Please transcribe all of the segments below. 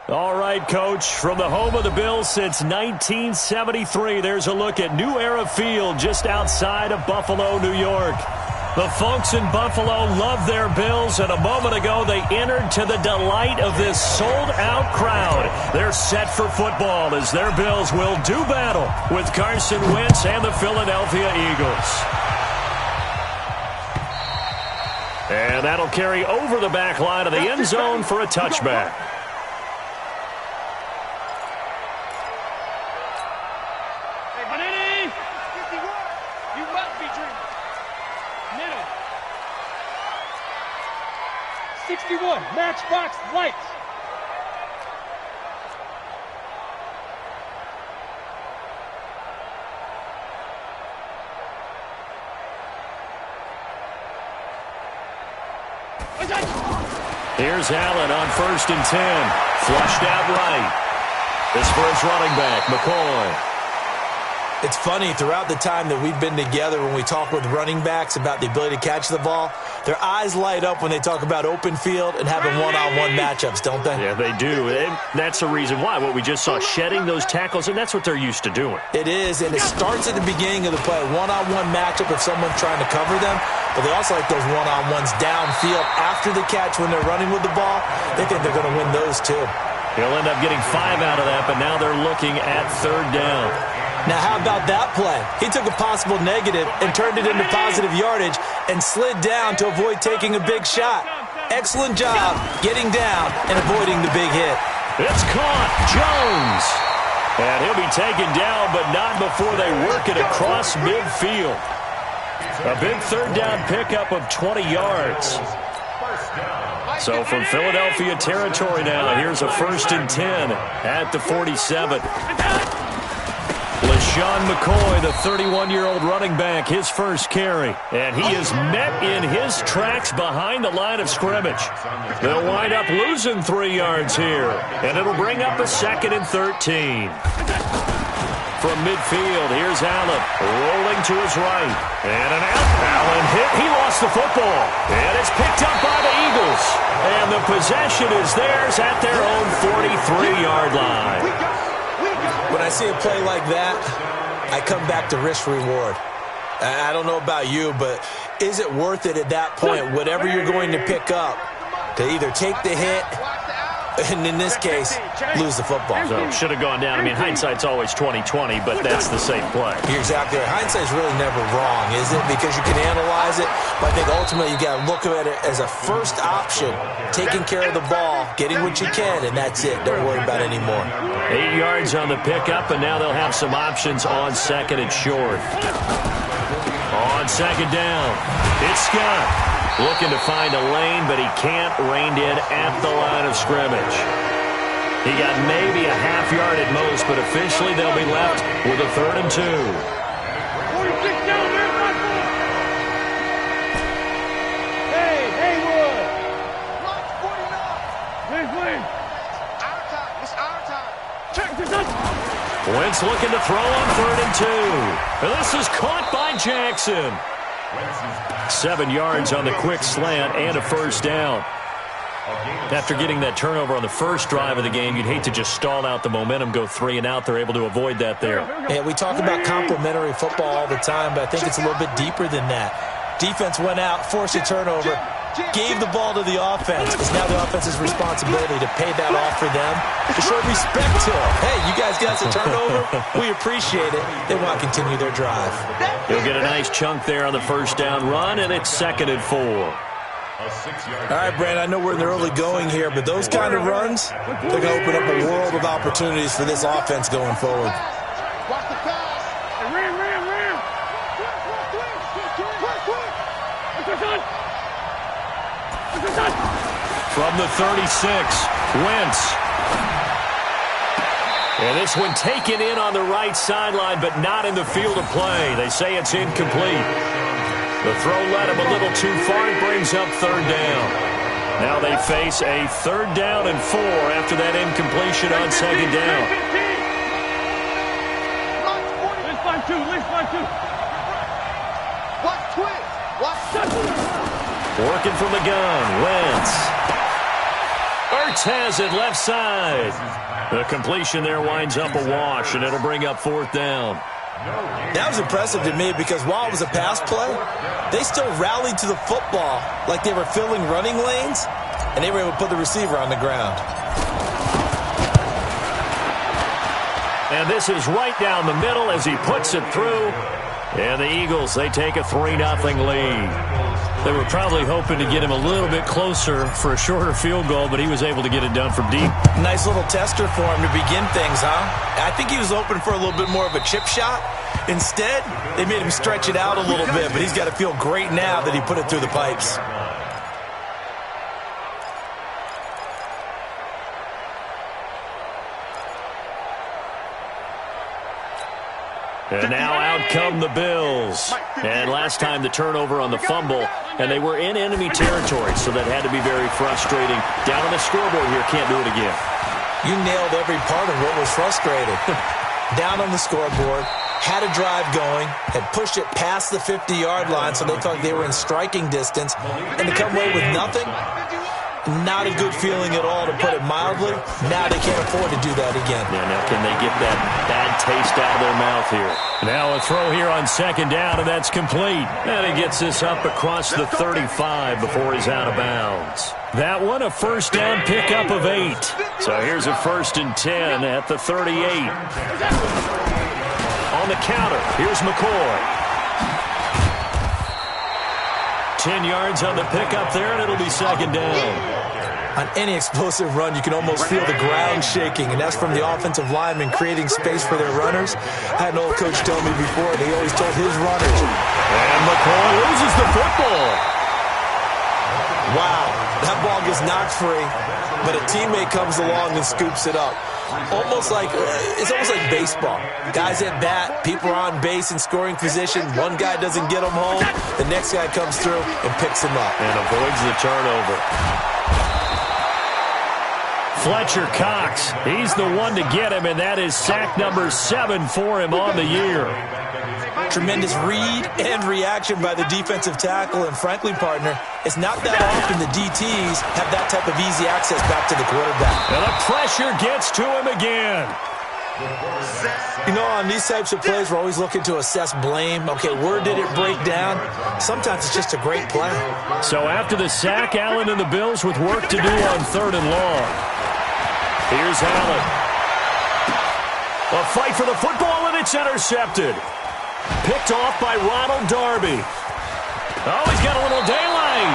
All right, Coach, from the home of the Bills since 1973, there's a look at New Era Field just outside of Buffalo, New York. The folks in Buffalo love their Bills, and a moment ago they entered to the delight of this sold-out crowd. They're set for football as their Bills will do battle with Carson Wentz and the Philadelphia Eagles. And that'll carry over the back line of the end zone for a touchback. Matchbox lights. Here's Allen on 1st and 10. Flushed out right. This for his running back, McCoy. It's funny, throughout the time that we've been together, when we talk with running backs about the ability to catch the ball, their eyes light up when they talk about open field and having one-on-one matchups, don't they? Yeah, they do. And that's the reason why. What we just saw, shedding those tackles, and that's what they're used to doing. It is, and it starts at the beginning of the play. One-on-one matchup if someone's trying to cover them, but they also like those one-on-ones downfield after the catch when they're running with the ball. They think they're going to win those too. He'll end up getting 5 out of that, but now they're looking at 3rd down. Now, how about that play? He took a possible negative and turned it into positive yardage and slid down to avoid taking a big shot. Excellent job getting down and avoiding the big hit. It's caught. Jones. And he'll be taken down, but not before they work it across midfield. A big 3rd down pickup of 20 yards. So from Philadelphia territory now, here's a 1st and 10 at the 47. LaShawn McCoy, the 31-year-old running back, his first carry. And he is met in his tracks behind the line of scrimmage. They'll wind up losing 3 yards here. And it'll bring up a 2nd and 13. From midfield, here's Allen, rolling to his right. And an out. Allen hit. He lost the football. And it's picked up by the Eagles. And the possession is theirs at their own 43-yard line. When I see a play like that, I come back to risk-reward. I don't know about you, but is it worth it at that point, whatever you're going to pick up, to either take the hit, and in this case, lose the football? So should have gone down. I mean, hindsight's always 20/20, but that's the safe play. You're exactly right. Hindsight's really never wrong, is it? Because you can analyze it, but I think ultimately you got to look at it as a first option, taking care of the ball, getting what you can, and that's it. Don't worry about it anymore. 8 yards on the pickup, and now they'll have some options on 2nd and short. On 2nd down, it's Scott. Looking to find a lane, but he can't rein in at the line of scrimmage. He got maybe a half yard at most, but officially they'll be left with a 3rd and 2. 46 down there, Hey, Haywood. Block 49. Win. Our time. It's our time. Check this out. Wentz looking to throw on 3rd and 2. And this is caught by Jackson. 7 yards on the quick slant and a 1st down. After getting that turnover on the first drive of the game, you'd hate to just stall out the momentum, go 3 and out. They're able to avoid that there. Yeah, we talk about complementary football all the time, but I think it's a little bit deeper than that. Defense went out, forced a turnover, gave the ball to the offense. It's now the offense's responsibility to pay that off for them, to show respect to them. Hey, you guys got a turnover. We appreciate it. They want to continue their drive. He'll get a nice chunk there on the 1st down run, and it's 2nd and 4. All right, Brand, I know we're in the early going here, but those kind of runs, they're going to open up a world of opportunities for this offense going forward. Watch the pass. Ram. From the 36, Wentz. And this one taken in on the right sideline, but not in the field of play. They say it's incomplete. The throw led him a little too far. It brings up 3rd down. Now they face a 3rd down and 4 after that incompletion on 2nd down. Working from the gun, Wentz. Ertz has it left side. The completion there winds up a wash, and it'll bring up 4th down. That was impressive to me because while it was a pass play, they still rallied to the football like they were filling running lanes, and they were able to put the receiver on the ground. And this is right down the middle as he puts it through. And the Eagles, they take a 3-0 lead. They were probably hoping to get him a little bit closer for a shorter field goal, but he was able to get it done from deep. Nice little tester for him to begin things, huh? I think he was hoping for a little bit more of a chip shot. Instead, they made him stretch it out a little bit, but he's got to feel great now that he put it through the pipes. And now out come the Bills. And last time the turnover on the fumble, and they were in enemy territory, so that had to be very frustrating. Down on the scoreboard here, can't do it again. You nailed every part of what was frustrating. Down on the scoreboard, had a drive going, had pushed it past the 50-yard line so they thought they were in striking distance, and to come away with nothing, not a good feeling at all, to put it mildly. Now they can't afford to do that again. Yeah, now can they get that bad taste out of their mouth here? Now a throw here on 2nd down, and that's complete. And he gets this up across the 35 before he's out of bounds. That one, a 1st down pickup of 8. So here's a 1st and 10 at the 38. On the counter, here's McCoy. 10 yards on the pickup there, and it'll be 2nd down. On any explosive run, you can almost feel the ground shaking, and that's from the offensive linemen creating space for their runners. I had an old coach tell me before, and he always told his runners. And McCoy loses the football. Wow, that ball gets knocked free, but a teammate comes along and scoops it up. It's almost like baseball. Guys at bat, people are on base in scoring position. One guy doesn't get him home. The next guy comes through and picks him up. And avoids the turnover. Fletcher Cox, he's the one to get him, and that is sack number 7 for him on the year. Tremendous read and reaction by the defensive tackle, and frankly, partner, it's not that often the DTs have that type of easy access back to the quarterback. And the pressure gets to him again. You know, on these types of plays, we're always looking to assess blame. Okay, where did it break down? Sometimes it's just a great play. So after the sack, Allen and the Bills with work to do on 3rd and long. Here's Allen. A fight for the football, and it's intercepted. Picked off by Ronald Darby. Oh, he's got a little daylight.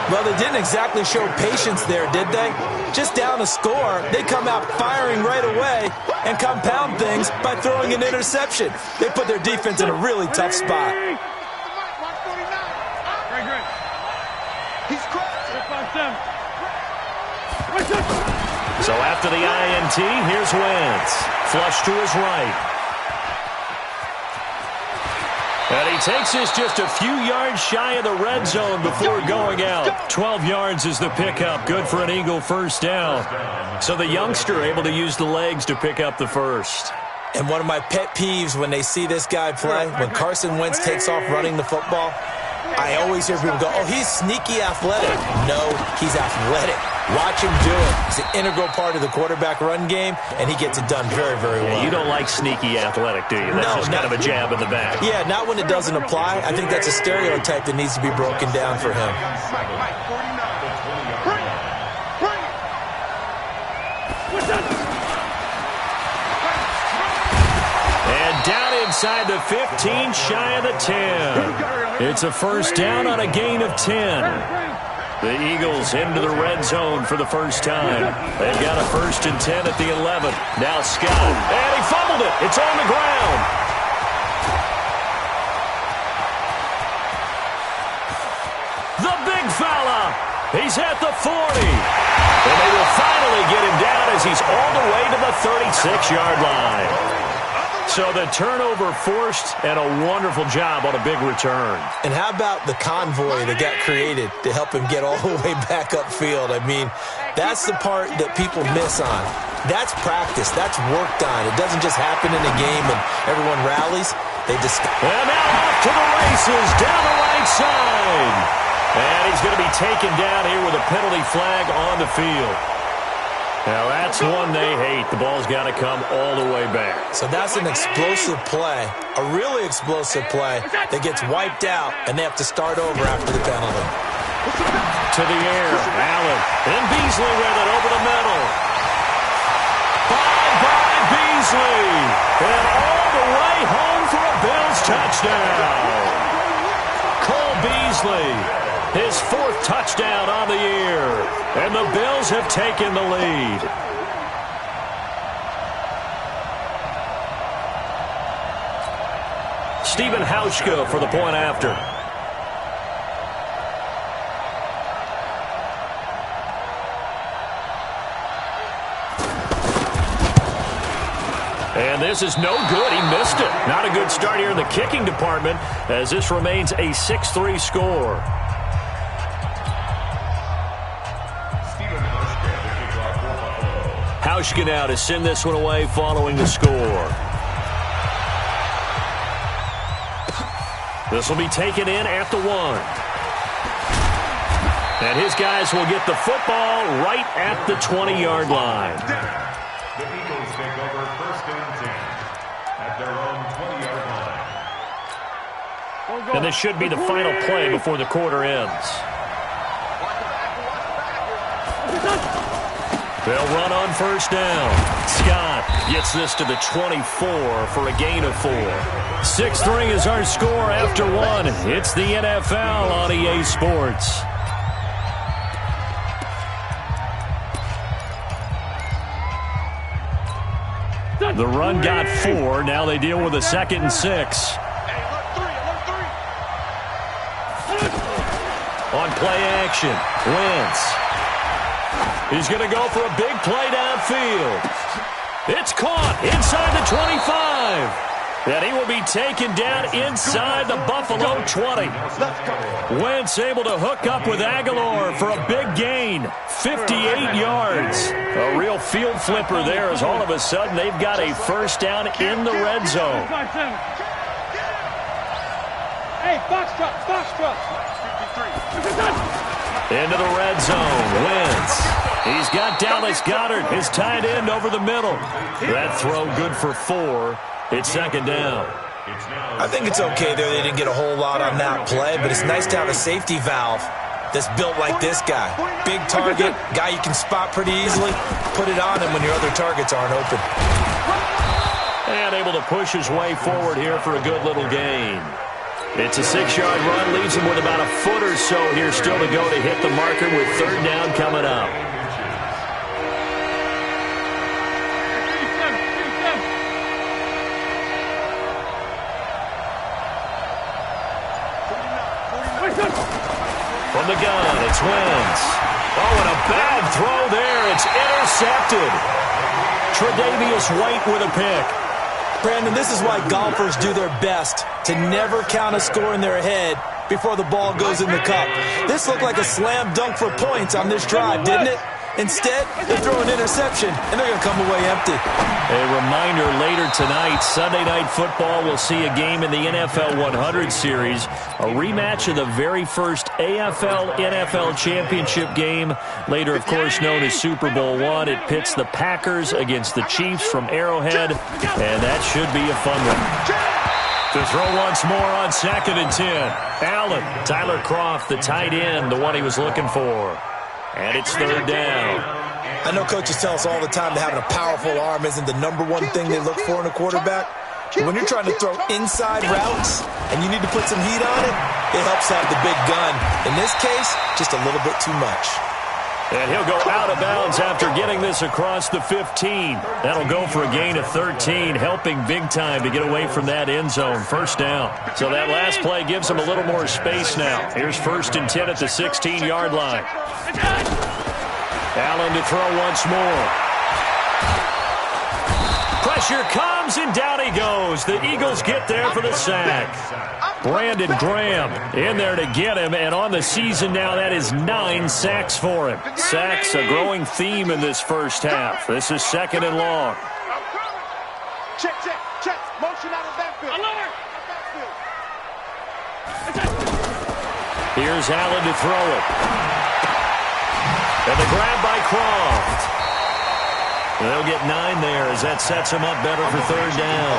Well, they didn't exactly show patience there, did they? Just down a score, they come out firing right away and compound things by throwing an interception. They put their defense in a really tough spot. So after the INT, here's Wentz. Flush to his right. And he takes this just a few yards shy of the red zone before going out. 12 yards is the pickup. Good for an Eagle 1st down. So the youngster able to use the legs to pick up the 1st. And one of my pet peeves when they see this guy play, when Carson Wentz takes off running the football, I always hear people go, oh, he's sneaky athletic. No, he's athletic. Watch him do it. He's an integral part of the quarterback run game, and he gets it done very, very well. Yeah, you don't like sneaky athletic, do you? That's just kind of a jab in the back. Yeah, not when it doesn't apply. I think that's a stereotype that needs to be broken down for him. And down inside the 15, shy of the 10. It's a 1st down on a gain of 10. The Eagles into the red zone for the 1st time. They've got a 1st and 10 at the 11. Now Scott. And he fumbled it. It's on the ground. The big fella. He's at the 40. And they will finally get him down as he's all the way to the 36-yard line. So the turnover forced, and a wonderful job on a big return. And how about the convoy that got created to help him get all the way back upfield? I mean, that's the part that people miss on. That's practice. That's worked on. It doesn't just happen in a game and everyone rallies. They just... And now off to the races down the right side. And he's going to be taken down here with a penalty flag on the field. Now, that's one they hate. The ball's got to come all the way back. So that's an explosive play, a really explosive play that gets wiped out, and they have to start over after the penalty. To the air, Allen. And Beasley with it over the middle. Ball by Beasley. And all the way home for a Bills touchdown. Cole Beasley, his 4th touchdown on the year. And the Bills have taken the lead. Stephen Hauschka for the point after. And this is no good. He missed it. Not a good start here in the kicking department as this remains a 6-3 score. Hauschka now to send this one away following the score. This will be taken in at the 1. And his guys will get the football right at the 20-yard line. The Eagles take over 1st and 10 at their own 20-yard line. And this should be the final play before the quarter ends. They'll run on 1st down. Scott gets this to the 24 for a gain of 4. 6-3 is our score after 1. It's the NFL on EA Sports. The run got 4. Now they deal with a 2nd and 6. On play action, Wentz. He's going to go for a big play downfield. It's caught inside the 25. And he will be taken down inside the Buffalo 20. Wentz able to hook up with Aguilar for a big gain. 58 yards. A real field flipper there as all of a sudden they've got a 1st down in the red zone. Hey, box truck. Into the red zone. Wentz. He's got Dallas Goedert, his tight end, over the middle. That throw good for 4. It's 2nd down. I think it's okay there. They didn't get a whole lot on that play, but it's nice to have a safety valve that's built like this guy. Big target, guy you can spot pretty easily. Put it on him when your other targets aren't open. And able to push his way forward here for a good little gain. It's a 6-yard run, leaves him with about a foot or so here still to go to hit the marker with 3rd down coming up. From the gun, it's Wentz. Oh, and a bad throw there. It's intercepted. Tre'Davious White with a pick. Brandon, this is why golfers do their best to never count a score in their head before the ball goes in the cup. This looked like a slam dunk for points on this drive, didn't it? Instead, they throw an interception, and they're going to come away empty. A reminder later tonight, Sunday Night Football will see a game in the NFL 100 series, a rematch of the very first AFL-NFL championship game, later, of course, known as Super Bowl I. It pits the Packers against the Chiefs from Arrowhead, and that should be a fun one. To throw once more on 2nd and 10. Allen, Tyler Kroft, the tight end, the one he was looking for. And it's 3rd down. I know coaches tell us all the time that having a powerful arm isn't the #1 thing they look for in a quarterback. But when you're trying to throw inside routes and you need to put some heat on it, it helps have the big gun. In this case, just a little bit too much. And he'll go out of bounds after getting this across the 15. That'll go for a gain of 13, helping big time to get away from that end zone. 1st down. So that last play gives him a little more space now. Here's 1st and 10 at the 16-yard line. Allen to throw once more. Pressure comes, and down he goes. The Eagles get there for the sack. Brandon Graham in there to get him, and on the season now, that is 9 sacks for him. Sacks, a growing theme in this first half. This is 2nd and long. Check. Motion out of backfield. Here's Allen to throw it. And the grab by Croft. And they'll get 9 there as that sets them up better for third down.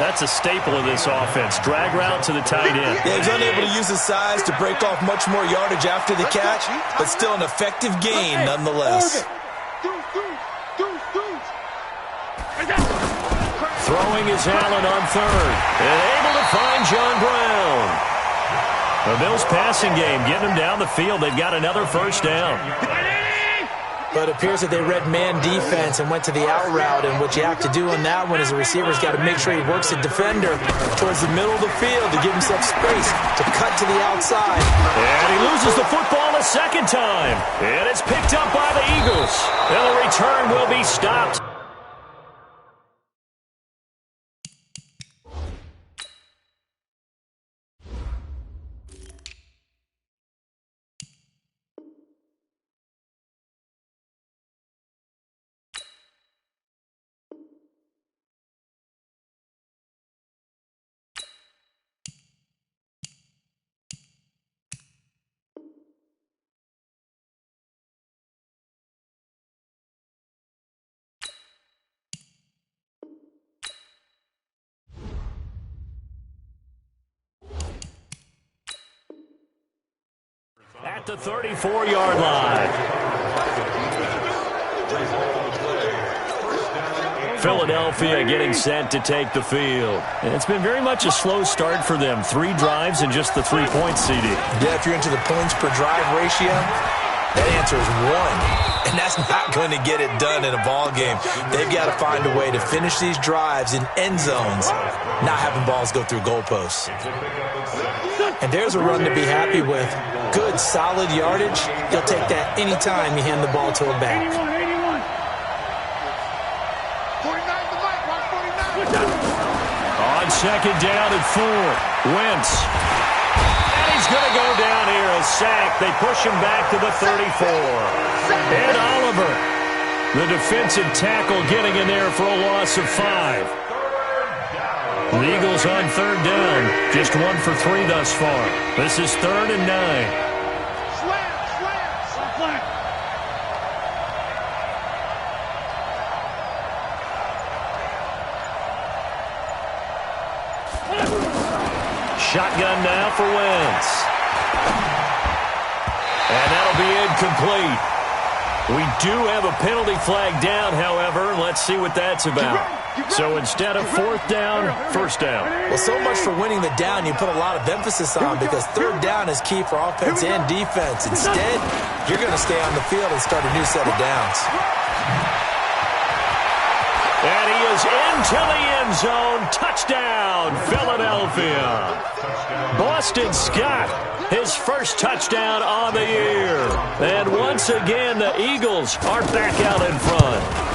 That's a staple of this offense. Drag route to the tight end. Yeah, he's unable to use his size to break off much more yardage after the catch, but still an effective gain nonetheless. Throwing is Allen on third. And able to find John Brown. The Bills' passing game getting them down the field. They've got another first down. But it appears that they read man defense and went to the out route, and what you have to do on that one is the receiver's got to make sure he works the defender towards the middle of the field to give himself space to cut to the outside. And he loses the football a second time. And it's picked up by the Eagles. And the return will be stopped. At the 34-yard line. Philadelphia getting set to take the field. And it's been very much a slow start for them. 3 drives and just the 3 points, CD. Yeah, if you're into the points per drive ratio, that answer is 1. And that's not going to get it done in a ball game. They've got to find a way to finish these drives in end zones, not having balls go through goalposts. And there's a run to be happy with. Good, solid yardage. You'll take that any time you hand the ball to a back. 81. 49 the mic, 149. On second down and 4. Wentz. And he's going to go down here. A sack. They push him back to the 34. And Oliver, the defensive tackle, getting in there for a loss of 5. The Eagles on third down. Just 1 for 3 thus far. This is 3rd and 9. Slam. Shotgun now for Wentz. And that'll be incomplete. We do have a penalty flag down, however. Let's see what that's about. So instead of 4th down, 1st down. Well, so much for winning the down you put a lot of emphasis on, because third down is key for offense and defense. Instead, you're going to stay on the field and start a new set of downs. And he is into the end zone. Touchdown, Philadelphia. Boston Scott, his first touchdown on the year. And once again, the Eagles are back out in front.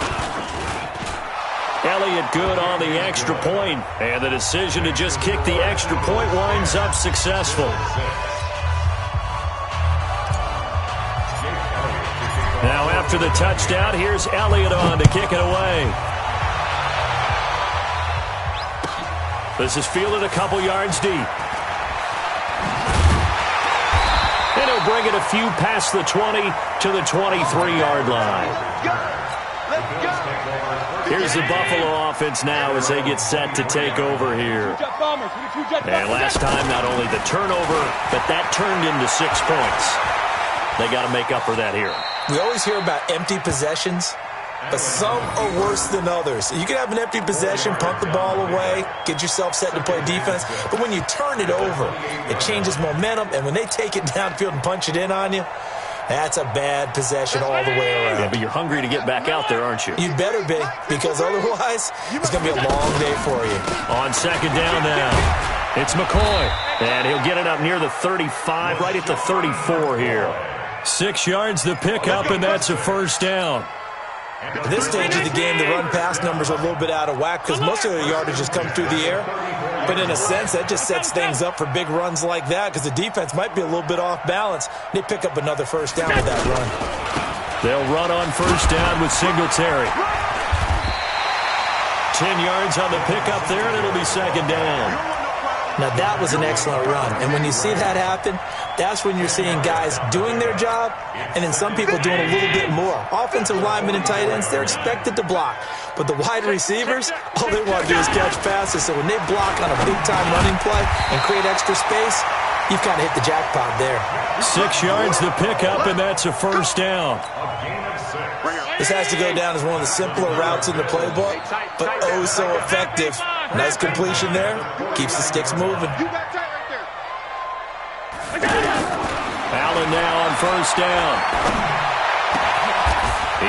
Elliott good on the extra point, and the decision to just kick the extra point winds up successful. Now after the touchdown, here's Elliott on to kick it away. This is fielded a couple yards deep. And he'll bring it a few past the 20 to the 23-yard line. Here's the Buffalo offense now as they get set to take over here. And last time, not only the turnover, but that turned into 6 points. They got to make up for that here. We always hear about empty possessions, but some are worse than others. You can have an empty possession, punt the ball away, get yourself set to play defense, but when you turn it over, it changes momentum, and when they take it downfield and punch it in on you, that's a bad possession all the way around. Yeah, but you're hungry to get back out there, aren't you? You'd better be, because otherwise, it's going to be a long day for you. On second down now, it's McCoy. And he'll get it up near the 35, right at the 34 here. 6 yards the pickup, and that's a first down. At this stage of the game, the run-pass numbers are a little bit out of whack because most of the yardage has come through the air. But in a sense, that just sets things up for big runs like that because the defense might be a little bit off balance. They pick up another first down with that run. They'll run on first down with Singletary. 10 yards on the pickup there, and it'll be second down. Now, that was an excellent run. And when you see that happen, that's when you're seeing guys doing their job and then some people doing a little bit more. Offensive linemen and tight ends, they're expected to block. But the wide receivers, all they want to do is catch passes. So when they block on a big-time running play and create extra space, you've kind of hit the jackpot there. 6 yards to pick up, and that's a first down. This has to go down as one of the simpler routes in the playbook, but oh so effective. Nice completion there. Keeps the sticks moving. Allen now on first down.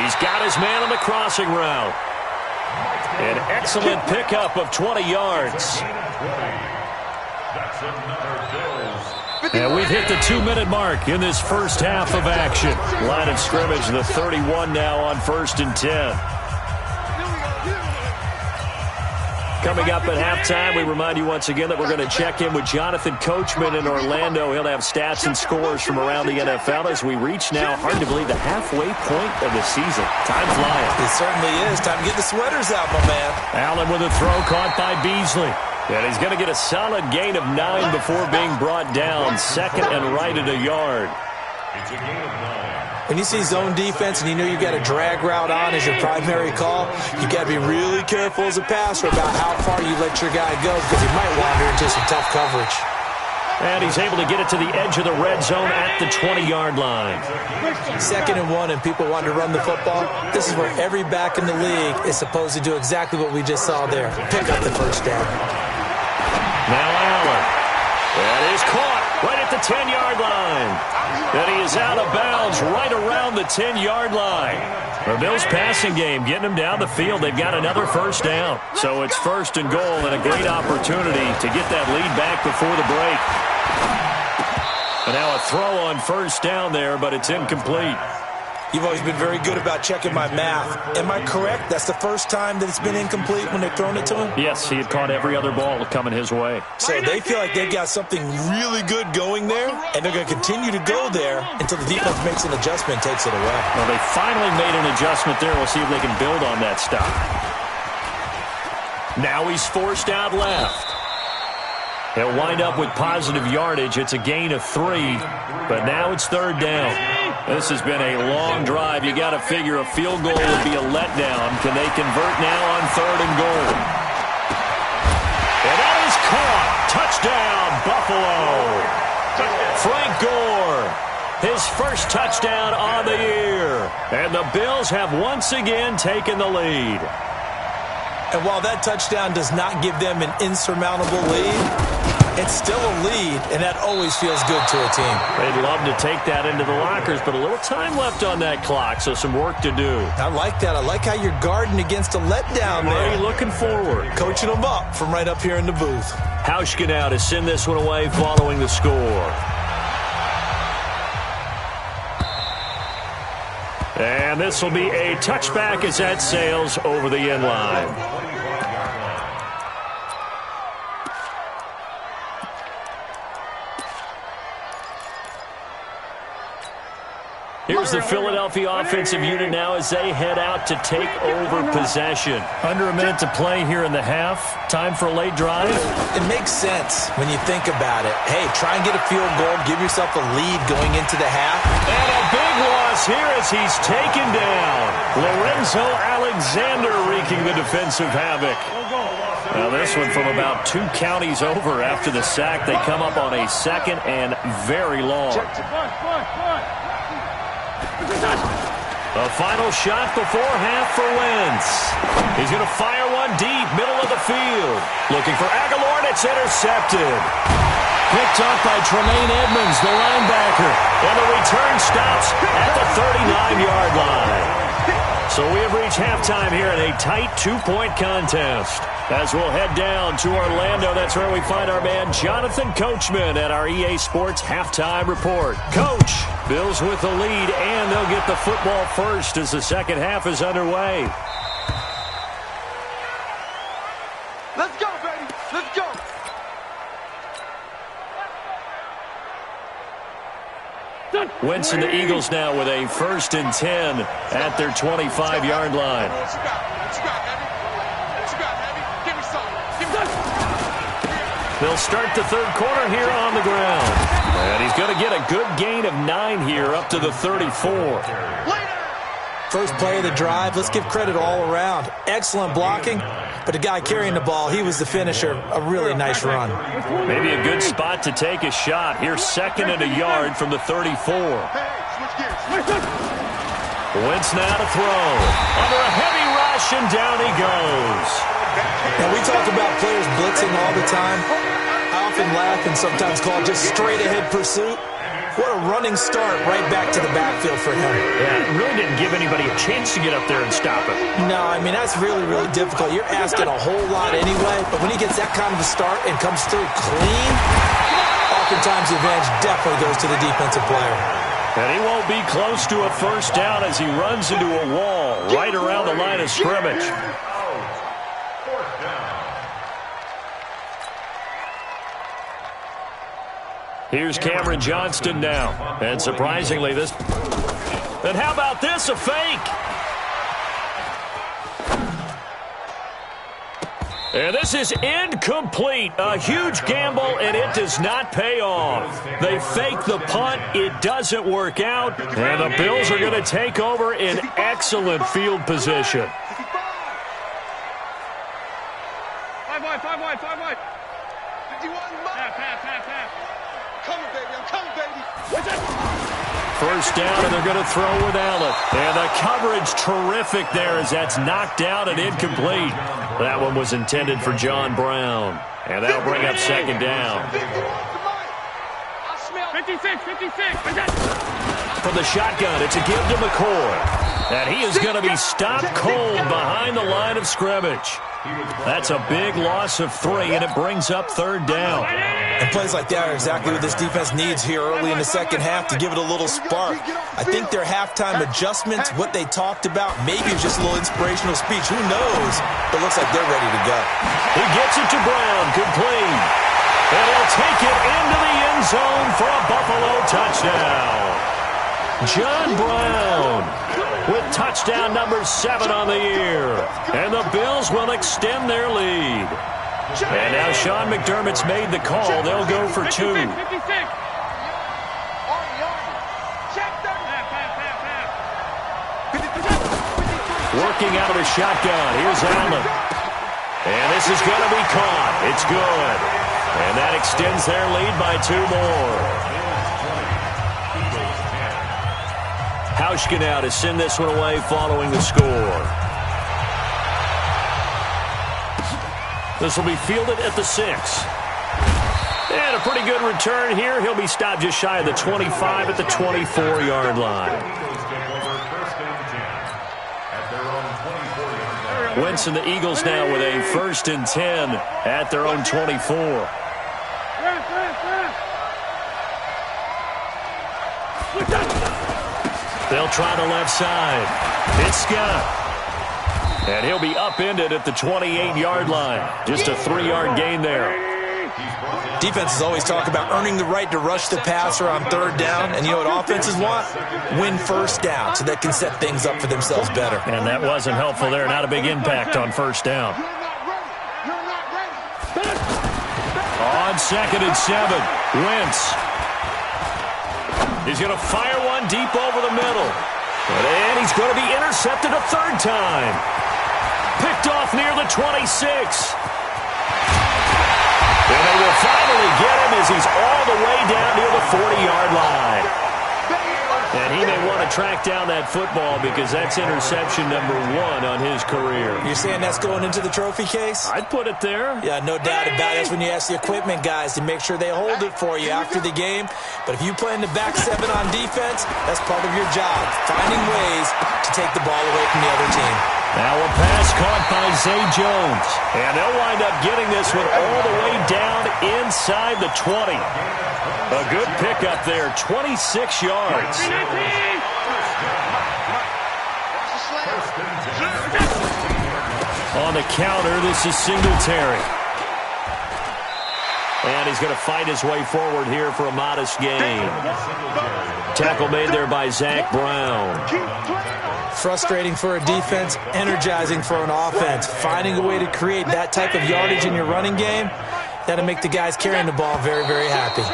He's got his man on the crossing route. An excellent pickup of 20 yards. And we've hit the 2-minute mark in this first half of action. Line of scrimmage, the 31 now on 1st and 10. Coming up at halftime, we remind you once again that we're going to check in with Jonathan Coachman in Orlando. He'll have stats and scores from around the NFL as we reach now, hard to believe, the halfway point of the season. Time flying. It certainly is. Time to get the sweaters out, my man. Allen with a throw caught by Beasley. And he's going to get a solid gain of 9 before being brought down. Second and right at a yard. It's a gain of 9. When you see zone defense and you know you've got a drag route on as your primary call, you've got to be really careful as a passer about how far you let your guy go because he might wander into some tough coverage. And he's able to get it to the edge of the red zone at the 20-yard line. 2nd and 1 and people want to run the football. This is where every back in the league is supposed to do exactly what we just saw there. Pick up the first down. Now Allen. That is caught right at the 10-yard line. And he is out of bounds right around the 10-yard line. The Bills passing game getting them down the field. They've got another first down. So it's 1st and goal and a great opportunity to get that lead back before the break. And now a throw on first down there, but it's incomplete. You've always been very good about checking my math. Am I correct? That's the first time that it's been incomplete when they've thrown it to him? Yes, he had caught every other ball coming his way. So they feel like they've got something really good going there, and they're going to continue to go there until the defense makes an adjustment and takes it away. Well, they finally made an adjustment there. We'll see if they can build on that stop. Now he's forced out left. He'll wind up with positive yardage. It's a gain of 3, but now it's 3rd down. This has been a long drive. You got to figure a field goal would be a letdown. Can they convert now on 3rd and goal? And that is caught. Touchdown, Buffalo. Frank Gore, his first touchdown on the year. And the Bills have once again taken the lead. And while that touchdown does not give them an insurmountable lead, it's still a lead, and that always feels good to a team. They'd love to take that into the lockers, but a little time left on that clock, so some work to do. I like that. I like how you're guarding against a letdown there. Already looking forward. Coaching them up from right up here in the booth. Hauschka now to send this one away following the score. And this will be a touchback as that sails over the end line. Here's the Philadelphia offensive unit now as they head out to take over possession. Under a minute to play here in the half. Time for a late drive. It makes sense when you think about it. Hey, try and get a field goal. Give yourself a lead going into the half. And a big loss here as he's taken down. Lorenzo Alexander wreaking the defensive havoc. Now this one from about 2 counties over after the sack. They come up on a 2nd and very long. The final shot before half for Wentz. He's going to fire one deep, middle of the field. Looking for Aguilar, and it's intercepted. Picked up by Tremaine Edmonds, the linebacker. And the return stops at the 39-yard line. So we have reached halftime here in a tight 2-point contest. As we'll head down to Orlando, that's where we find our man Jonathan Coachman at our EA Sports Halftime Report. Coach, Bills with the lead, and they'll get the football first as the second half is underway. Let's go, baby. Let's go. Wentz and the Eagles now with a 1st and 10 at their 25-yard line. What you got, baby? What you got, baby? Give me something. Give me something. They'll start the third quarter here on the ground. And he's going to get a good gain of 9 here up to the 34. First play of the drive, let's give credit all around. Excellent blocking, but the guy carrying the ball, he was the finisher. A really nice run. Maybe a good spot to take a shot. Here's 2nd and a yard from the 34. Wentz now to throw. Under a heavy rush, and down he goes. Now, we talk about players blitzing all the time. I often laugh and sometimes call it just straight-ahead pursuit. What a running start right back to the backfield for him. Yeah, it really didn't give anybody a chance to get up there and stop him. No, I mean, that's really, really difficult. You're asking a whole lot anyway, but when he gets that kind of a start and comes through clean, oftentimes the advantage definitely goes to the defensive player. And he won't be close to a first down as he runs into a wall right around the line of scrimmage. Here's Cameron Johnston now. And surprisingly, this... And how about this, a fake? And this is incomplete. A huge gamble, and it does not pay off. They fake the punt. It doesn't work out. And the Bills are going to take over in excellent field position. 5 wide. 51. Pass. Coming, baby. I'm coming, baby. First down, and they're going to throw with Allen. And the coverage terrific there as that's knocked out and incomplete. That one was intended for John Brown. And that'll bring up 2nd down. 56. From the shotgun, it's a give to McCoy. And he is going to be stopped cold behind the line of scrimmage. That's a big loss of 3, and it brings up 3rd down. And plays like that are exactly what this defense needs here early in the second half to give it a little spark. I think their halftime adjustments, what they talked about, maybe it was just a little inspirational speech. Who knows? But it looks like they're ready to go. He gets it to Brown, complete. And he'll take it into the end zone for a Buffalo touchdown. John Brown with touchdown number 7 on the year. And the Bills will extend their lead. And now Sean McDermott's made the call. They'll go for 2. Working out of the shotgun. Here's Allen. And this is going to be caught. It's good. And that extends their lead by 2 more. Hauschka now to send this one away following the score. This will be fielded at the 6. And a pretty good return here. He'll be stopped just shy of the 25 at the 24-yard line. Wentz and the Eagles now with a 1st and 10 at their own 24. They'll try the left side. It's Scott. And he'll be upended at the 28-yard line. Just a 3-yard gain there. Defenses always talk about earning the right to rush the passer on 3rd down. And you know what offenses want? Win first down so they can set things up for themselves better. And that wasn't helpful there. Not a big impact on 1st down. On 2nd and 7, Wentz. He's going to fire one deep over the middle. And he's going to be intercepted a 3rd time. Picked off near the 26. And they will finally get him as he's all the way down near the 40-yard line. And he may want to track down that football because that's interception number 1 on his career. You're saying that's going into the trophy case? I'd put it there. Yeah, no doubt about it. That's when you ask the equipment guys to make sure they hold it for you after the game. But if you play in the back 7 on defense, that's part of your job, finding ways to take the ball away from the other team. Now a pass caught by Zay Jones. And they'll wind up getting this one all the way down inside the 20. A good pickup there, 26 yards. On the counter, this is Singletary. And he's going to fight his way forward here for a modest gain. Tackle made there by Zach Brown. Frustrating for a defense, energizing for an offense. Finding a way to create that type of yardage in your running game, That'll make the guys carrying the ball very, very happy.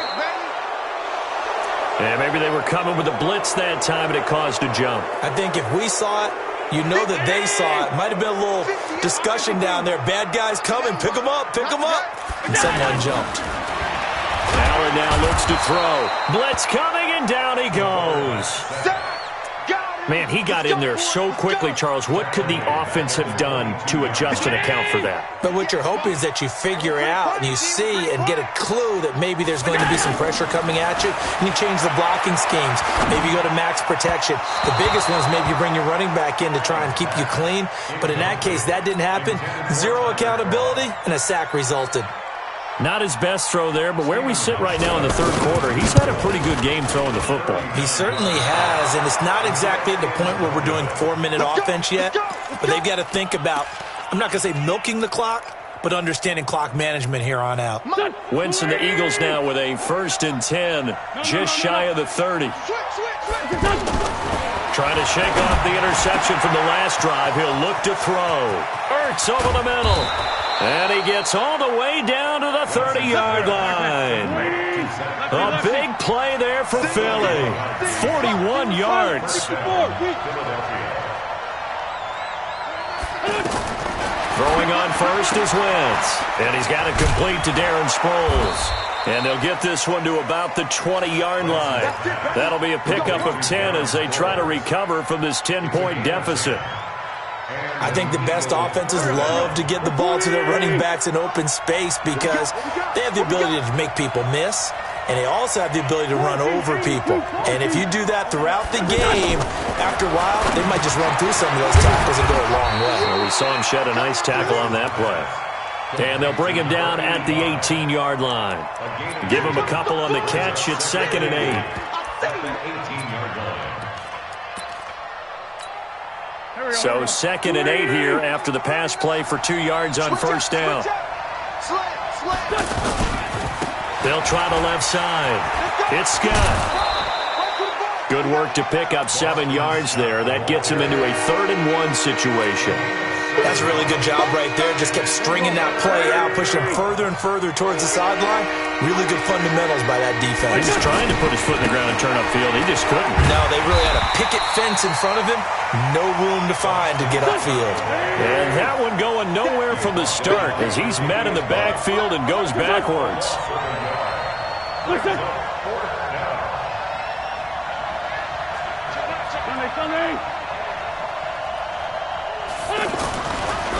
Yeah, maybe they were coming with a blitz that time and it caused a jump. I think if we saw it, you know that they saw it. Might have been a little discussion down there. Bad guys coming. Pick them up. Pick them up. And someone jumped. Allen now looks to throw. Blitz coming, and down he goes. Man, he got in there so quickly, Charles. What could the offense have done to adjust and account for that? But what you're hoping is that you figure out and you see and get a clue that maybe there's going to be some pressure coming at you, and you change the blocking schemes. Maybe you go to max protection. The biggest one is maybe you bring your running back in to try and keep you clean. But in that case, that didn't happen. Zero accountability, and a sack resulted. Not his best throw there, but where we sit right now in the third quarter, he's had a pretty good game throwing the football. He certainly has, and it's not exactly at the point where we're doing 4-minute offense yet, but they've got to think about, I'm not going to say milking the clock, but understanding clock management here on out. Wentz and the Eagles now with a 1st and 10, just shy of the 30. Trying to shake off the interception from the last drive. He'll look to throw. Ertz over the middle. And he gets all the way down to the 30-yard line. A big play there for Philly. 41 yards. Throwing on first is Wentz. And he's got it complete to Darren Sproles. And they'll get this one to about the 20-yard line. That'll be a pickup of 10 as they try to recover from this 10-point deficit. I think the best offenses love to get the ball to their running backs in open space because they have the ability to make people miss, and they also have the ability to run over people. And if you do that throughout the game, after a while, they might just run through some of those tackles and go a long way. Well, we saw him shed a nice tackle on that play. And they'll bring him down at the 18-yard line. Give him a couple on the catch. It's 2nd and 8. So 2nd and 8 here after the pass play for 2 yards on first down. They'll try the left side. It's Scott. Good work to pick up 7 yards there. That gets him into a 3rd and 1 situation. That's a really good job right there. Just kept stringing that play out, pushing him further and further towards the sideline. Really good fundamentals by that defense. He was trying to put his foot in the ground and turn upfield. He just couldn't. No, they really had a picket fence in front of him. No room to find to get upfield. And that one going nowhere from the start as he's met in the backfield and goes backwards.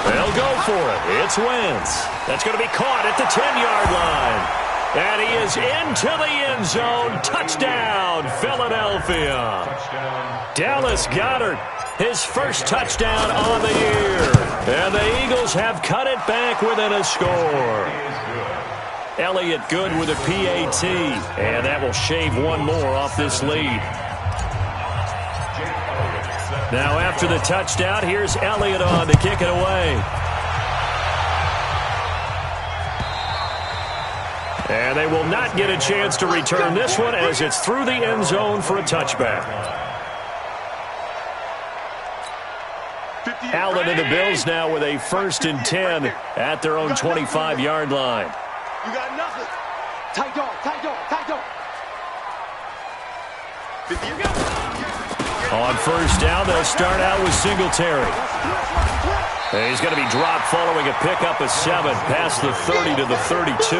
They'll go for it. It's Wentz. That's going to be caught at the 10-yard line. And he is into the end zone. Touchdown, Philadelphia. Dallas Goedert, his first touchdown on the year. And the Eagles have cut it back within a score. Elliott good with a PAT. And that will shave one more off this lead. Now after the touchdown, here's Elliott on to kick it away. And they will not get a chance to return this one as it's through the end zone for a touchback. Allen and the Bills now with a 1st and 10 at their own 25-yard line. You got nothing. Tight dog, tight dog, tight dog. 50, you got it. On first down, they'll start out with Singletary. And he's going to be dropped following a pickup of 7 past the 30 to the 32.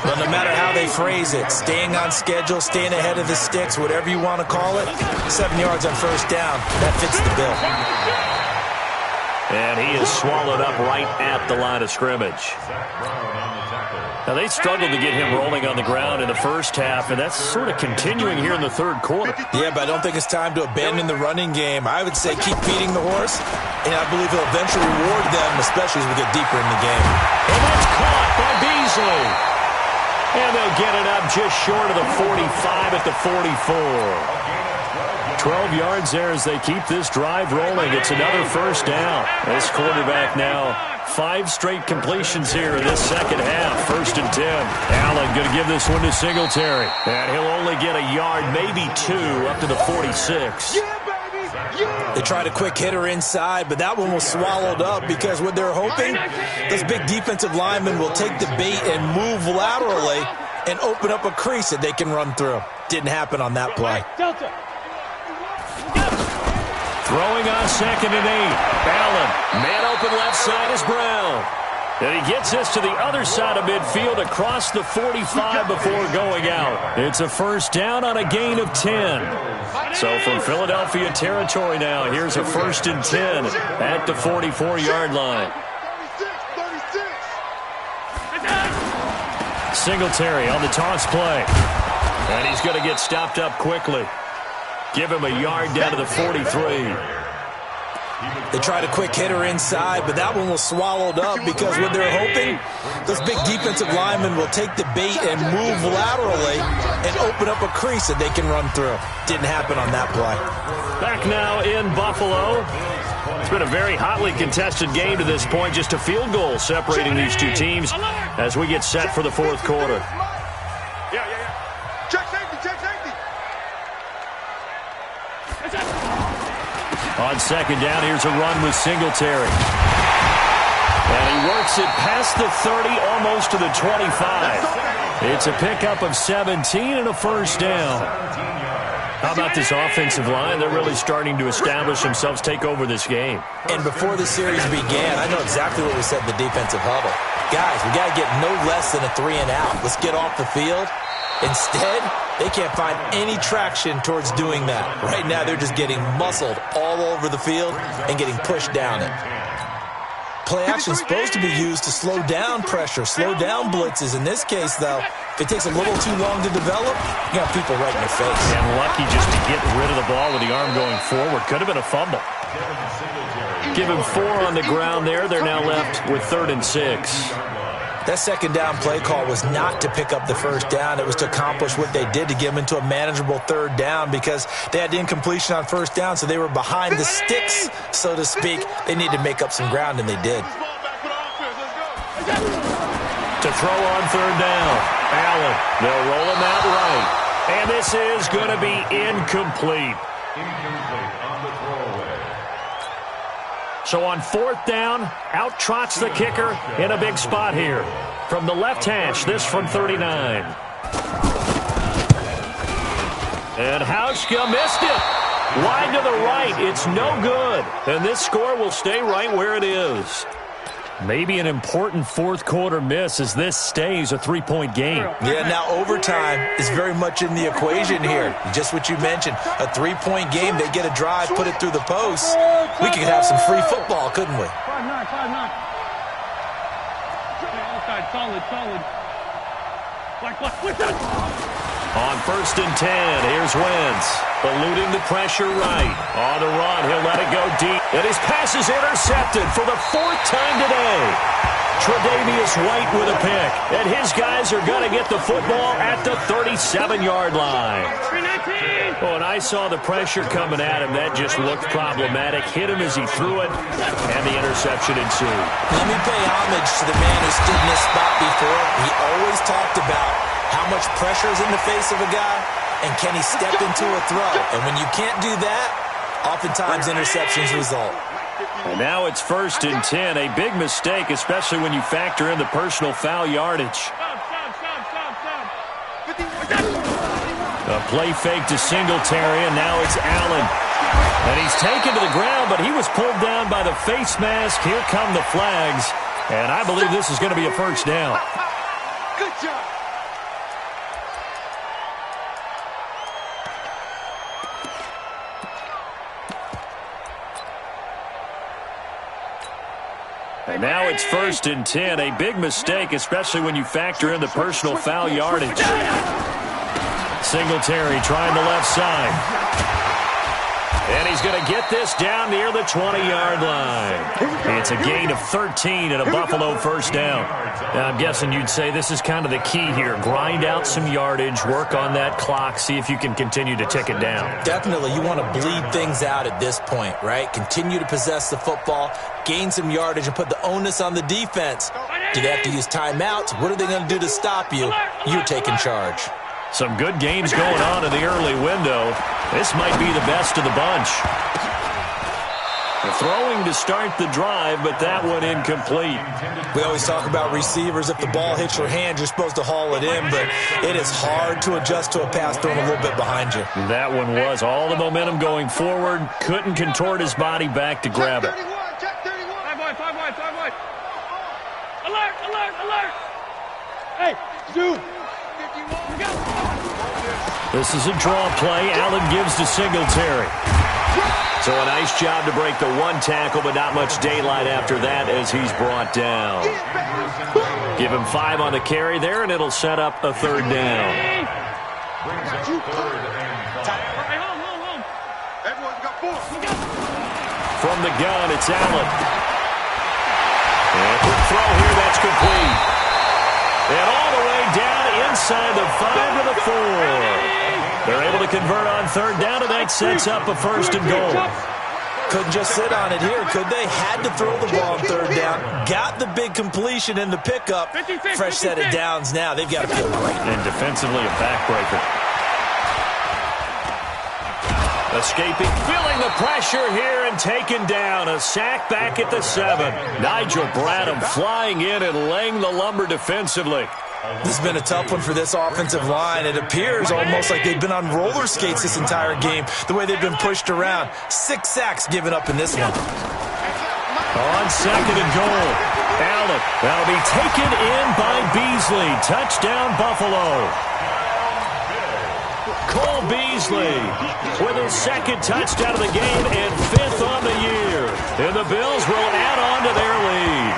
But no matter how they phrase it, staying on schedule, staying ahead of the sticks, whatever you want to call it, 7 yards on first down, that fits the bill. And he is swallowed up right at the line of scrimmage. Now, they struggled to get him rolling on the ground in the first half, and that's sort of continuing here in the third quarter. Yeah, but I don't think it's time to abandon the running game. I would say keep feeding the horse, and I believe he'll eventually reward them, especially as we get deeper in the game. And that's caught by Beasley. And they'll get it up just short of the 45 at the 44. 12 yards there as they keep this drive rolling. It's another first down. This quarterback now 5 straight completions here in this second half. 1st and 10. Allen going to give this one to Singletary. And he'll only get a yard, maybe 2, up to the 46. They tried a quick hitter inside, but that one was swallowed up because what they're hoping, those big defensive linemen will take the bait and move laterally and open up a crease that they can run through. Didn't happen on that play. Throwing on 2nd and 8. Allen, man open left side is Brown. And he gets this to the other side of midfield across the 45 before going out. It's a first down on a gain of 10. So from Philadelphia territory now, here's a 1st and 10 at the 44-yard line. Singletary on the toss play. And he's going to get stopped up quickly. Give him a yard down to the 43. They tried a quick hitter inside, but that one was swallowed up because what they're hoping, those big defensive linemen will take the bait and move laterally and open up a crease that they can run through. Didn't happen on that play. Back now in Buffalo. It's been a very hotly contested game to this point. Just a field goal separating these two teams as we get set for the 4th quarter. Check safety. On 2nd down, here's a run with Singletary. And he works it past the 30, almost to the 25. It's a pickup of 17 and a first down. How about this offensive line? They're really starting to establish themselves, take over this game. And before the series began, I know exactly what we said in the defensive huddle. Guys, we got to get no less than a 3 and out. Let's get off the field. Instead, they can't find any traction towards doing that. Right now, they're just getting muscled all over the field and getting pushed down it. Play action is supposed to be used to slow down pressure, slow down blitzes. In this case, though, if it takes a little too long to develop, you got people right in your face. And lucky just to get rid of the ball with the arm going forward. Could have been a fumble. Give him 4 on the ground there. They're now left with 3rd and 6. That 2nd down play call was not to pick up the first down. It was to accomplish what they did, to get them into a manageable 3rd down because they had the incompletion on 1st down, so they were behind the sticks, so to speak. They needed to make up some ground, and they did. To throw on 3rd down. Allen, they'll roll him out right. And this is going to be incomplete. So on 4th down, out trots the kicker in a big spot here. From the left hash, this from 39. And Hauschka missed it. Wide to the right, it's no good. And this score will stay right where it is. Maybe an important 4th quarter miss as this stays a 3-point game. Yeah, now overtime is very much in the equation here. Just what you mentioned, a 3-point game. They get a drive, put it through the post. We could have some free football, couldn't we? 5-9. Solid. Black. On 1st and 10, here's Wentz. Eluding the pressure right. On the run, he'll let it go deep. And his pass is intercepted for the 4th time today. Tre'Davious White with a pick. And his guys are going to get the football at the 37-yard line. Oh, and I saw the pressure coming at him. That just looked problematic. Hit him as he threw it, and the interception ensued. Let me pay homage to the man who stood in this spot before. He always talked about how much pressure is in the face of a guy, and can he step into a throw? And when you can't do that, oftentimes interceptions result. And now it's 1st and 10. A big mistake, especially when you factor in the personal foul yardage. A play fake to Singletary, and now it's Allen. And he's taken to the ground, but he was pulled down by the face mask. Here come the flags. And I believe this is going to be a first down. Good job. And now it's 1st and 10. A big mistake, especially when you factor in the personal foul yardage. Singletary trying the left side. And he's going to get this down near the 20-yard line. It's a gain of 13 and a Buffalo first down. Now, I'm guessing you'd say this is kind of the key here. Grind out some yardage, work on that clock, see if you can continue to tick it down. Definitely, you want to bleed things out at this point, right? Continue to possess the football, gain some yardage, and put the onus on the defense. Do they have to use timeouts? What are they going to do to stop you? You're taking charge. Some good games going on in the early window. This might be the best of the bunch. Throwing to start the drive, but that one incomplete. We always talk about receivers. If the ball hits your hand, you're supposed to haul it in, but it is hard to adjust to a pass thrown a little bit behind you. That one was all the momentum going forward. Couldn't contort his body back to grab it. Check 31. 5 wide. Alert, alert, alert. Hey, shoot. This is a draw play. Allen gives to Singletary. So a nice job to break the one tackle, but not much daylight after that as he's brought down. Give him 5 on the carry there, and it'll set up a third down. From the gun, it's Allen. And a quick throw here, that's complete. And all the way down inside the 5 to the 4. They're able to convert on third down, and that sets up a first and goal. Couldn't just sit on it here, could they? Had to throw the ball on third down. Got the big completion in the pickup. Fresh set of downs now. They've got to feel great. And defensively, a backbreaker. Escaping, feeling the pressure here and taken down. A sack back at the 7. Nigel Bradham flying in and laying the lumber defensively. This has been a tough one for this offensive line. It appears almost like they've been on roller skates this entire game, the way they've been pushed around. 6 sacks given up in this one. On second and goal, Allen. That'll be taken in by Beasley. Touchdown, Buffalo. Cole Beasley with his second touchdown of the game and 5th on the year. And the Bills will add on to their lead.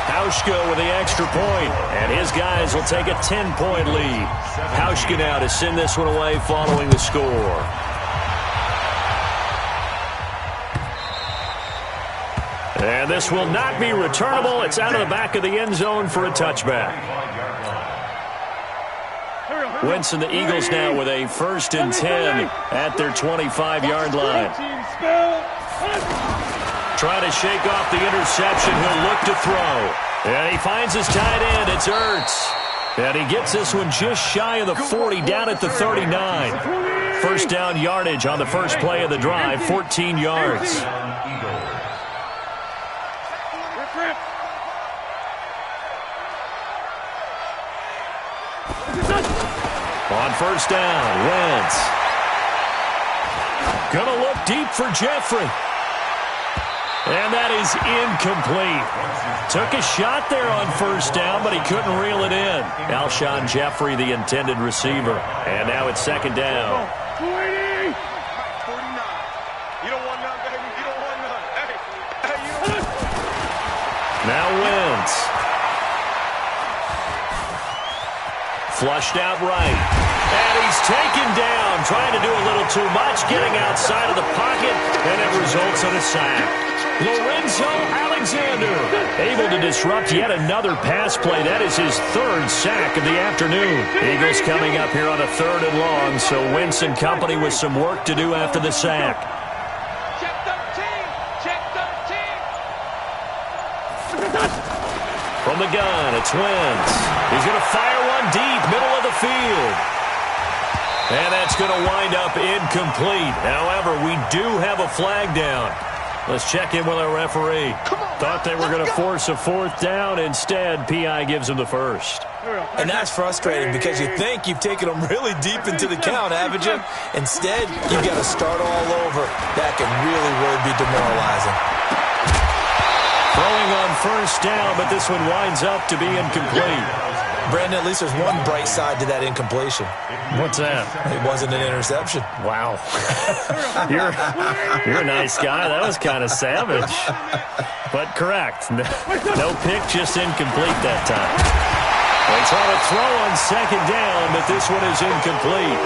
Hauschka with the extra point, and his guys will take a 10-point lead. Hauschka now to send this one away following the score. And this will not be returnable. It's out of the back of the end zone for a touchback. Wentz and the Eagles now with a 1st and 10 at their 25-yard line. Trying to shake off the interception. He'll look to throw. And he finds his tight end. It's Ertz. And he gets this one just shy of the 40, down at the 39. First down yardage on the first play of the drive, 14 yards. On first down, Wentz. Gonna look deep for Jeffrey. And that is incomplete. Took a shot there on first down, but he couldn't reel it in. Alshon Jeffrey, the intended receiver. And now it's second down. 20. 49. You don't want none, baby. You don't want none. Hey, you don't want none. Now Wentz. Flushed out right. And he's taken down, trying to do a little too much, getting outside of the pocket, and it results in a sack. Lorenzo Alexander able to disrupt yet another pass play. That is his 3rd sack of the afternoon. Eagles coming up here on a 3rd and long, so Wentz and company with some work to do after the sack. Check 13. Check 13. From the gun, it's Wentz. He's going to fire one deep, middle of the field. And that's going to wind up incomplete. However, we do have a flag down. Let's check in with our referee. Thought they were going to force a 4th down. Instead, P.I. gives them the first. And that's frustrating because you think you've taken them really deep into the count, haven't you? Instead, you've got to start all over. That can really, really be demoralizing. Throwing on first down, but this one winds up to be incomplete. Brandon, at least there's one bright side to that incompletion. What's that? It wasn't an interception. Wow. You're a nice guy. That was kind of savage. But correct. No pick, just incomplete that time. They try to throw on second down, but this one is incomplete.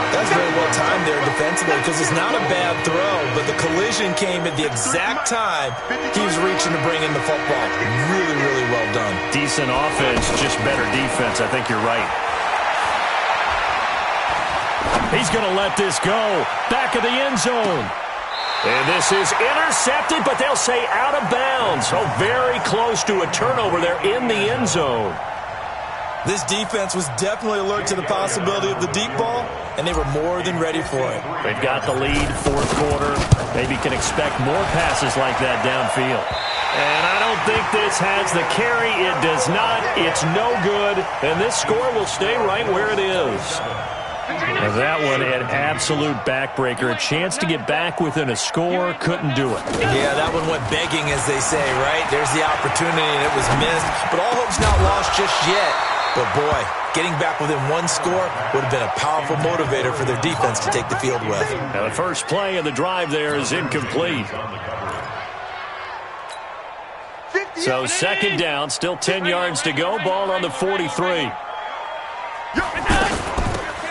That's very well timed there defensively because it's not a bad throw, but the collision came at the exact time he was reaching to bring in the football. Really, really well done. Decent offense, just better defense. I think you're right. He's going to let this go. Back of the end zone. And this is intercepted, but they'll say out of bounds. So very close to a turnover there in the end zone. This defense was definitely alert to the possibility of the deep ball, and they were more than ready for it. They've got the lead, fourth quarter. Maybe can expect more passes like that downfield. And I don't think this has the carry. It does not. It's no good. And this score will stay right where it is. And that one, an absolute backbreaker. A chance to get back within a score. Couldn't do it. Yeah, that one went begging, as they say, right? There's the opportunity, and it was missed. But all hope's not lost just yet. But, boy, getting back within one score would have been a powerful motivator for their defense to take the field with. Now, the first play of the drive there is incomplete. So, second down, still 10 yards to go. Ball on the 43.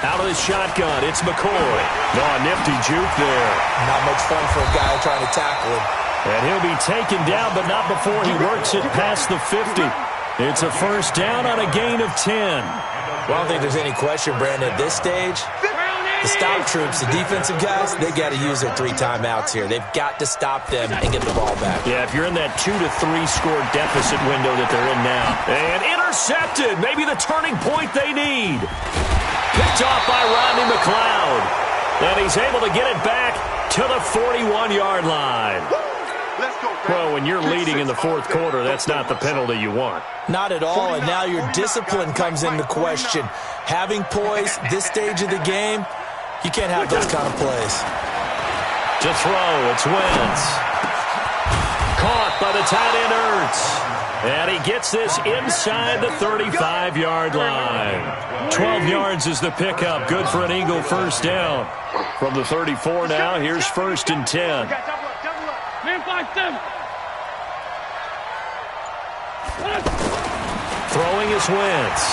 Out of the shotgun, it's McCoy. No, a nifty juke there. Not much fun for a guy trying to tackle him. And he'll be taken down, but not before he works it past the 50. It's a first down on a gain of 10. Well, I don't think there's any question, Brandon, at this stage. The stop troops, the defensive guys, they got to use their 3 timeouts here. They've got to stop them and get the ball back. Yeah, if you're in that 2 to 3 score deficit window that they're in now. And intercepted. Maybe the turning point they need. Picked off by Rodney McLeod. And he's able to get it back to the 41-yard line. Well, when you're leading in the fourth quarter, that's not the penalty you want. Not at all, and now your discipline comes into question. Having poise this stage of the game, you can't have those kind of plays. To throw, it's Wentz. Caught by the tight end Ertz. And he gets this inside the 35-yard line. 12 yards is the pickup. Good for an Eagle first down. From the 34 now, here's first and 10. Throwing is Wentz.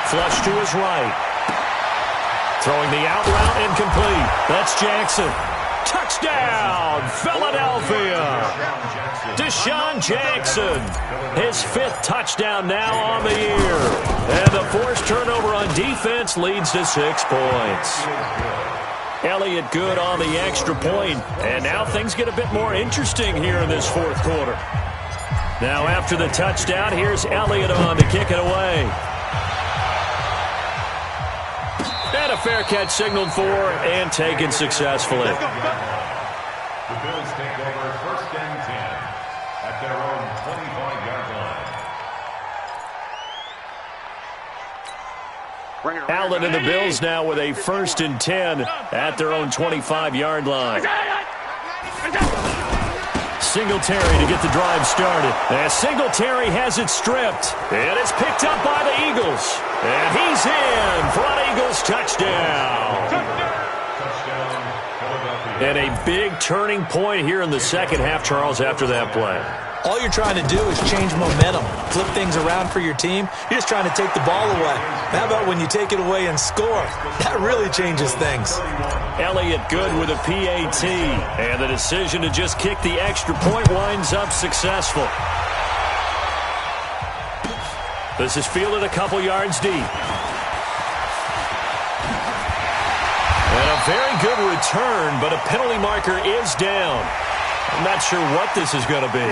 Flush to his right. Throwing the out route incomplete. That's Jackson. Touchdown, Philadelphia. Deshaun Jackson. His 5th touchdown now on the year. And the forced turnover on defense leads to 6 points. Elliott good on the extra point. And now things get a bit more interesting here in this fourth quarter. Now after the touchdown, here's Elliott on to kick it away. And a fair catch signaled for and taken successfully. The Bills take over first and 10 at their own 25-yard line. Allen and the Bills now with a first and 10 at their own 25-yard line. Singletary to get the drive started. As Singletary has it stripped. And it's picked up by the Eagles. And he's in for an Eagles touchdown. And a big turning point here in the second half, Charles, after that play. All you're trying to do is change momentum, flip things around for your team. You're just trying to take the ball away. How about when you take it away and score? That really changes things. Elliott good with a PAT. And the decision to just kick the extra point winds up successful. This is fielded a couple yards deep. And a very good return, but a penalty marker is down. I'm not sure what this is going to be.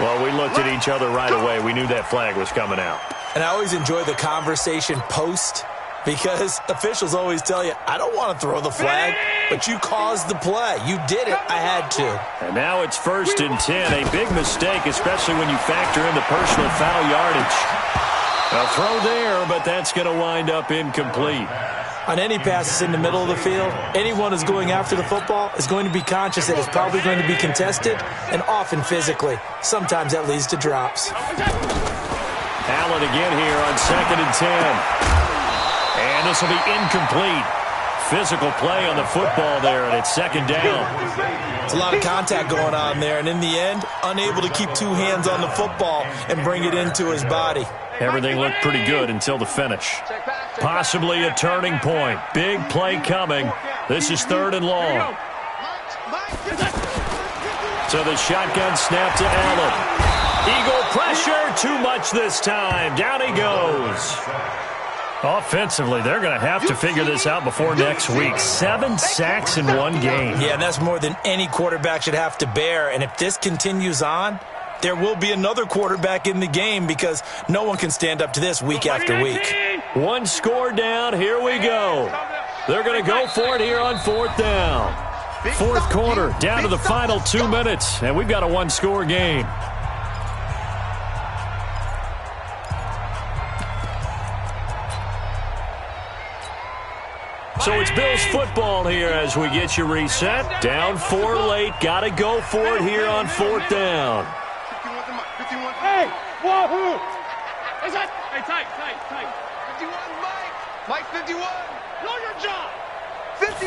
Well, we looked at each other right away. We knew that flag was coming out. And I always enjoy the conversation post because officials always tell you, I don't want to throw the flag, but you caused the play. You did it. I had to. And now it's first and 10. A big mistake, especially when you factor in the personal foul yardage. A throw there, but that's going to wind up incomplete. On any passes in the middle of the field, anyone who's going after the football is going to be conscious that it's probably going to be contested and often physically. Sometimes that leads to drops. Allen again here on second and 10. And this will be incomplete. Physical play on the football there, and it's second down. It's a lot of contact going on there, and in the end, unable to keep 2 hands on the football and bring it into his body. Everything looked pretty good until the finish. Possibly a turning point. Big play coming. This is third and long. So the shotgun snap to Allen. Eagle pressure, too much this time. Down he goes. Offensively, they're going to have to figure this out before next week. 7 sacks in one game. Yeah, and that's more than any quarterback should have to bear. And if this continues on, there will be another quarterback in the game because no one can stand up to this week after week. One score down. Here we go. They're going to go for it here on fourth down. Fourth quarter, down to the final 2 minutes, and we've got a one-score game. So it's Bills football here as we get you reset. Down 4 late. Got to go for it here on fourth down. Hey, wahoo! What's that? Hey, tight. 51, Mike. Mike, 51. Know your job. 50.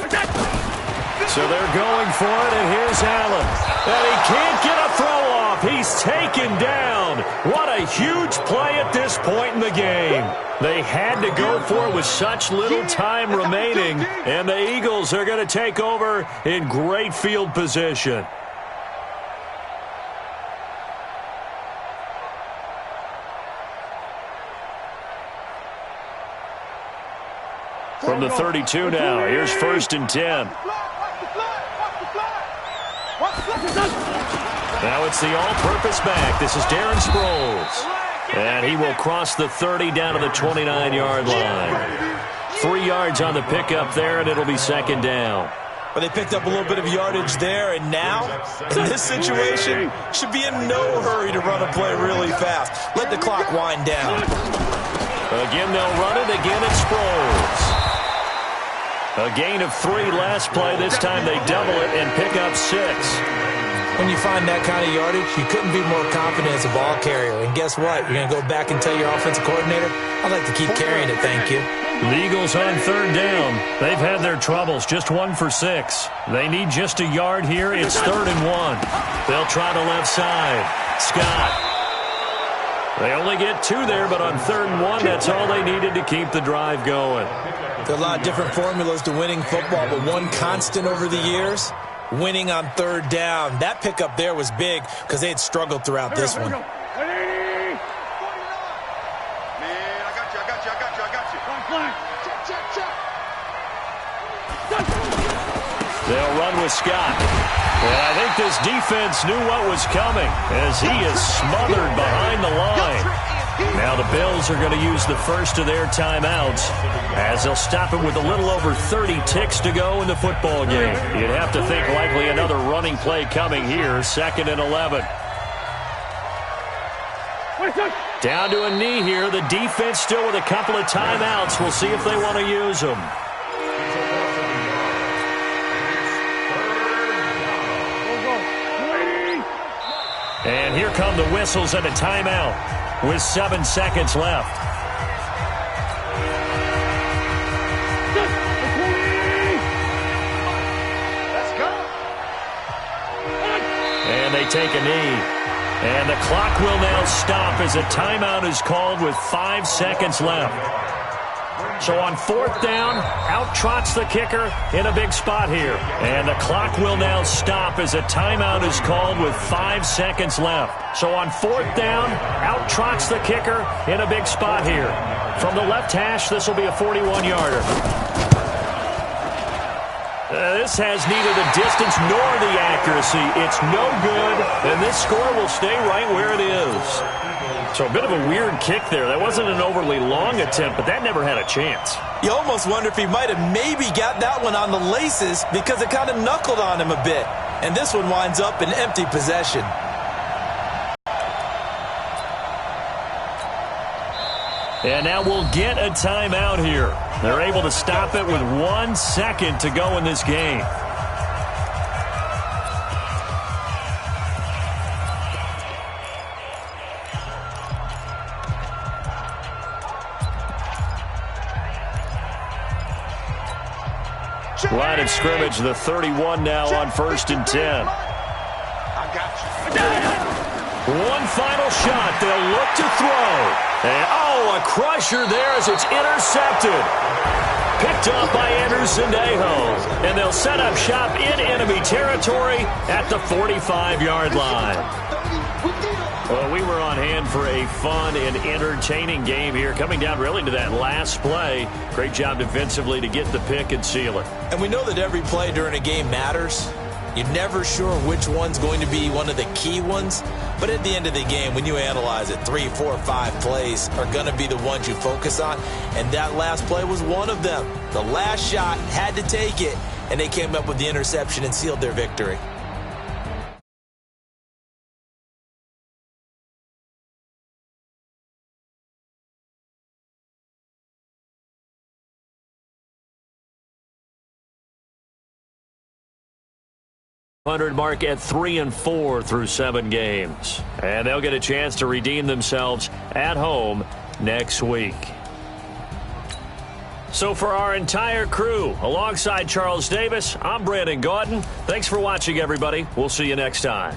So they're going for it, and here's Allen. And he can't get a throw off. He's taken down. What a huge play at this point in the game. They had to go for it with such little time remaining, and the Eagles are going to take over in great field position. From the 32 now, here's 1st and 10. Now it's the all-purpose back. This is Darren Sproles. And he will cross the 30 down to the 29-yard line. 3 yards on the pickup there, and it'll be second down. But they picked up a little bit of yardage there, and now, in this situation, should be in no hurry to run a play really fast. Let the clock wind down. Again, they'll run it. Again, it's Sproles. A gain of 3 last play. This time they double it and pick up 6. When you find that kind of yardage, you couldn't be more confident as a ball carrier. And guess what? You're going to go back and tell your offensive coordinator, I'd like to keep carrying it, thank you. The Eagles on third down. They've had their troubles, just 1 for 6. They need just a yard here. It's 3rd and 1. They'll try the left side. Scott. They only get 2 there, but on 3rd and 1, that's all they needed to keep the drive going. There are a lot of different formulas to winning football, but one constant over the years, winning on 3rd down. That pickup there was big because they had struggled throughout this one. Man, I got you. They'll run with Scott. And I think this defense knew what was coming as he is smothered behind the line. Now the Bills are going to use the first of their timeouts as they'll stop it with a little over 30 ticks to go in the football game. You'd have to think likely another running play coming here, 2nd and 11. Down to a knee here. The defense still with a couple of timeouts. We'll see if they want to use them. And here come the whistles and a timeout with 7 seconds left. Let's go. And they take a knee. And the clock will now stop as a timeout is called with 5 seconds left. So on 4th down, out trots the kicker in a big spot here. And the clock will now stop as a timeout is called with 5 seconds left. So on 4th down, out trots the kicker in a big spot here. From the left hash, this will be a 41-yarder. This has neither the distance nor the accuracy. It's no good, and this score will stay right where it is. So a bit of a weird kick there. That wasn't an overly long attempt, but that never had a chance. You almost wonder if he might have maybe got that one on the laces because it kind of knuckled on him a bit. And this one winds up in empty possession. And now we'll get a timeout here. They're able to stop it with 1 second to go in this game. Line of scrimmage, the 31 now on 1st and 10. I got you. One final shot. They'll look to throw. And, a crusher there as it's intercepted. Picked off by Andrew Sendejo. And they'll set up shop in enemy territory at the 45-yard line. Well, we were on hand for a fun and entertaining game here, coming down really to that last play. Great job defensively to get the pick and seal it. And we know that every play during a game matters. You're never sure which one's going to be one of the key ones, but at the end of the game, when you analyze it, 3, 4, 5 plays are going to be the ones you focus on, and that last play was one of them. The last shot had to take it, and they came up with the interception and sealed their victory. Mark at 3-4 through 7 games. And they'll get a chance to redeem themselves at home next week. So for our entire crew, alongside Charles Davis, I'm Brandon Gaudin. Thanks for watching, everybody. We'll see you next time.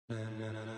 Na na na na